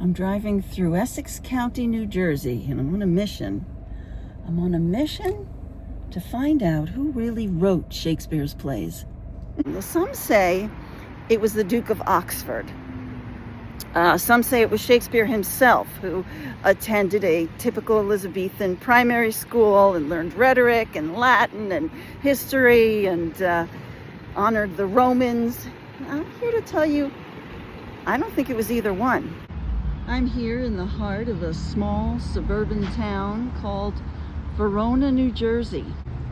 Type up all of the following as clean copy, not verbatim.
I'm driving through Essex County, New Jersey, and I'm on a mission. I'm on a mission to find out who really wrote Shakespeare's plays. Well, some say it was the Duke of Oxford. Some say it was Shakespeare himself who attended a typical Elizabethan primary school and learned rhetoric and Latin and history and honored the Romans. I'm here to tell you, I don't think it was either one. I'm here in the heart of a small suburban town called Verona, New Jersey,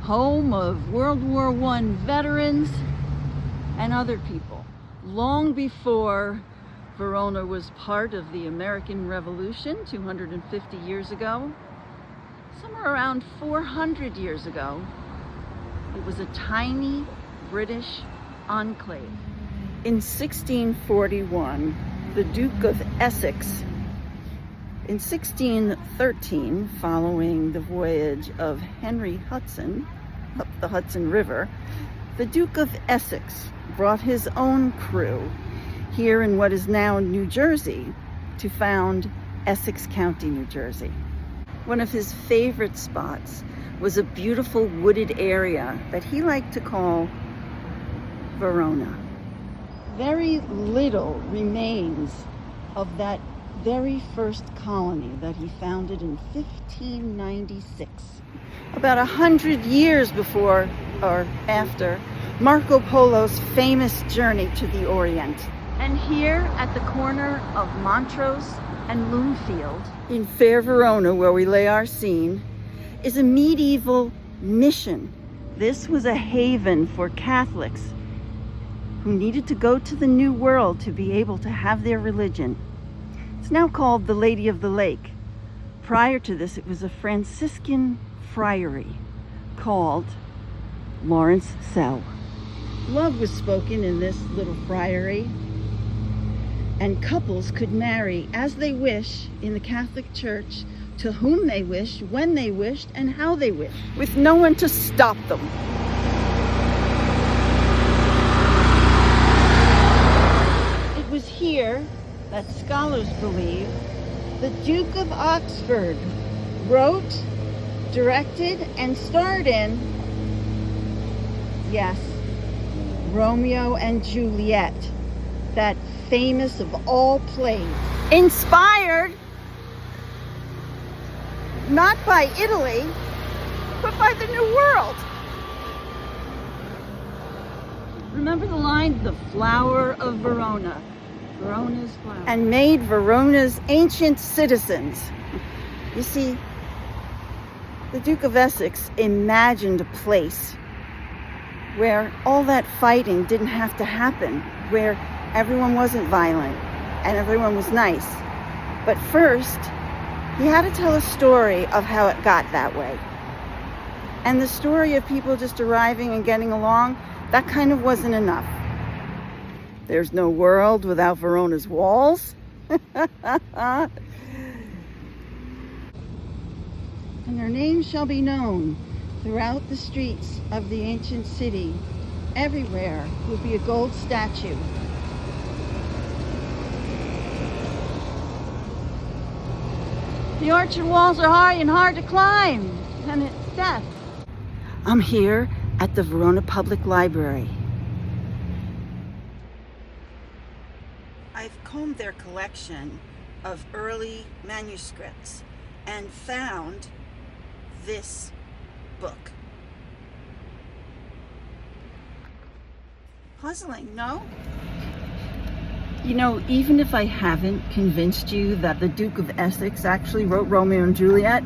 home of World War I veterans and other people. Long before Verona was part of the American Revolution 250 years ago, somewhere around 400 years ago, it was a tiny British enclave. In 1641, the Duke of Essex, in 1613, following the voyage of Henry Hudson up the Hudson River, the Duke of Essex brought his own crew here in what is now New Jersey to found Essex County, New Jersey. One of his favorite spots was a beautiful wooded area that he liked to call Verona. Very little remains of that very first colony that he founded in 1596. About 100 years before or after Marco Polo's famous journey to the Orient. And here at the corner of Montrose and Bloomfield, in fair Verona, where we lay our scene, is a medieval mission. This was a haven for Catholics who needed to go to the New World to be able to have their religion. It's now called the Lady of the Lake. Prior to this, it was a Franciscan friary called Lawrence Cell. Love was spoken in this little friary, and couples could marry as they wish in the Catholic Church, to whom they wished, when they wished, and how they wished, with no one to stop them. It was here that scholars believe the Duke of Oxford wrote, directed, and starred in, yes, Romeo and Juliet, that famous of all plays. Inspired not by Italy, but by the New World. Remember the line, the flower of Verona, Verona's flower, and made Verona's ancient citizens. You see, the Duke of Essex imagined a place where all that fighting didn't have to happen, where everyone wasn't violent and everyone was nice. But first, he had to tell a story of how it got that way. And the story of people just arriving and getting along, that kind of wasn't enough. There's no world without Verona's walls. And their names shall be known throughout the streets of the ancient city. Everywhere will be a gold statue. The orchard walls are high and hard to climb, and it's death. I'm here at the Verona Public Library. I've combed their collection of early manuscripts and found this book. Puzzling, no? You know, even if I haven't convinced you that the Duke of Essex actually wrote Romeo and Juliet,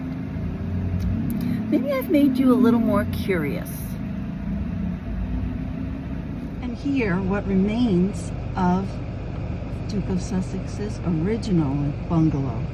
maybe I've made you a little more curious. And here, what remains of Duke of Sussex's original bungalow.